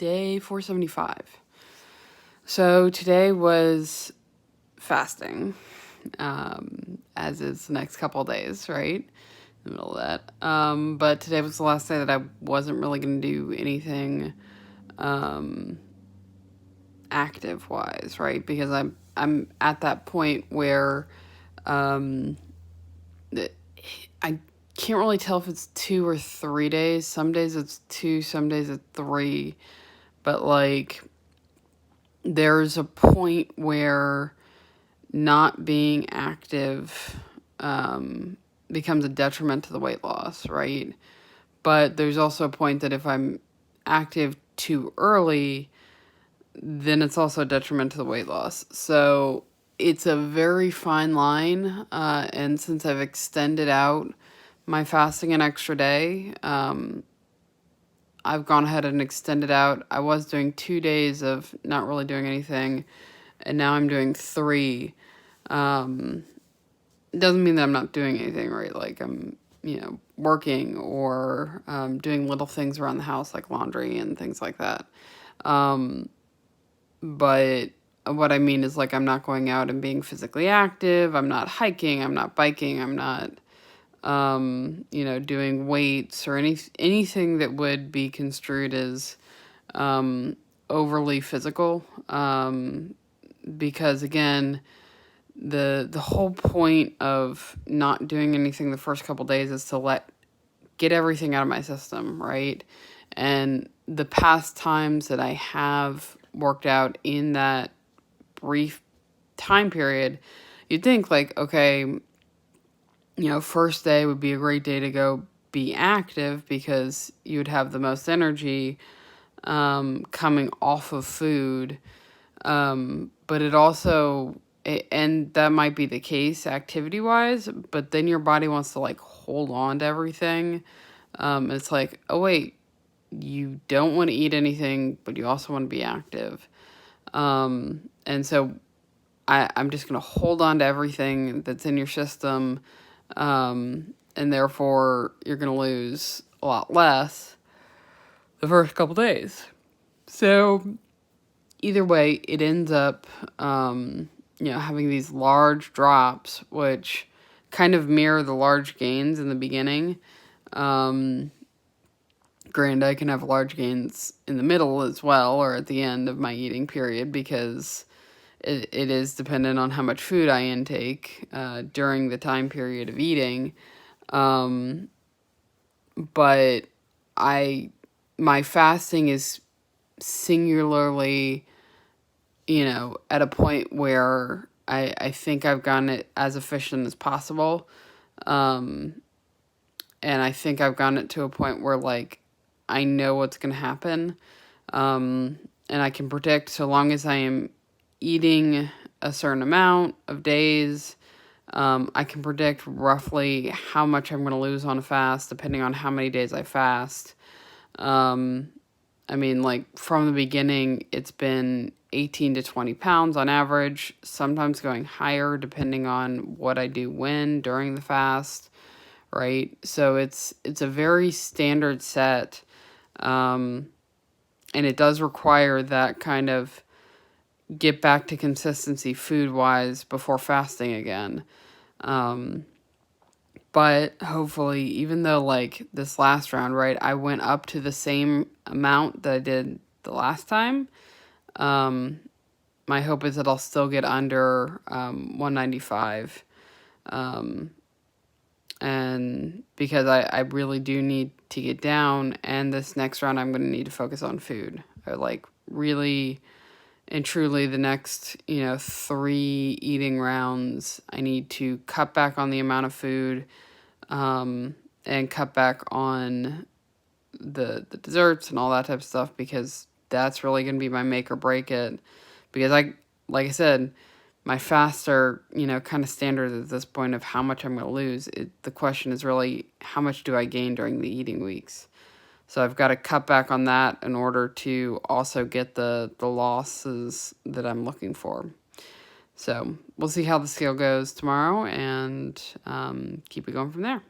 day 475. So today was fasting, as is the next couple of days, right? In the middle of that. But today was the last day that I wasn't really going to do anything active wise, right? Because I'm at that point where I can't really tell if it's 2 or 3 days. Some days it's 2, some days it's 3. But like there's a point where not being active becomes a detriment to the weight loss, right? But there's also a point that if I'm active too early, then it's also a detriment to the weight loss. So it's a very fine line. And since I've extended out my fasting an extra day, I've gone ahead and extended out. I was doing 2 days of not really doing anything, and now I'm doing 3. It doesn't mean that I'm not doing anything, right? Like I'm, working or doing little things around the house like laundry and things like that. But what I mean is like I'm not going out and being physically active. I'm not hiking. I'm not biking. I'm not, doing weights or anything that would be construed as overly physical. Because again, the whole point of not doing anything the first couple days is to get everything out of my system, right? And the past times that I have worked out in that brief time period, you'd think like, okay, first day would be a great day to go be active because you would have the most energy coming off of food. But it also, and that might be the case activity wise, but then your body wants to like hold on to everything. It's like, oh wait, you don't want to eat anything, but you also want to be active. And so I'm just going to hold on to everything that's in your system. And therefore you're going to lose a lot less the first couple days. So either way, it ends up, having these large drops, which kind of mirror the large gains in the beginning. Granted, I can have large gains in the middle as well, or at the end of my eating period, because it is dependent on how much food I intake during the time period of eating. But my fasting is singularly, at a point where I think I've gotten it as efficient as possible. And I think I've gotten it to a point where, like, I know what's going to happen. And I can predict, so long as I am eating a certain amount of days, I can predict roughly how much I'm going to lose on a fast, depending on how many days I fast. Like, from the beginning, it's been 18 to 20 pounds on average, sometimes going higher depending on what I do when during the fast, right? So it's a very standard set, and it does require that kind of get back to consistency food-wise before fasting again. But hopefully, even though like this last round, right, I went up to the same amount that I did the last time, my hope is that I'll still get under 195. And because I really do need to get down, and this next round I'm going to need to focus on food. I like really and truly the next, 3 eating rounds, I need to cut back on the amount of food, and cut back on the desserts and all that type of stuff, because that's really going to be my make or break it. Because like I said, my fasts are, kind of standard at this point of how much I'm going to lose. The question is really, how much do I gain during the eating weeks? So I've got to cut back on that in order to also get the losses that I'm looking for. So we'll see how the scale goes tomorrow, and keep it going from there.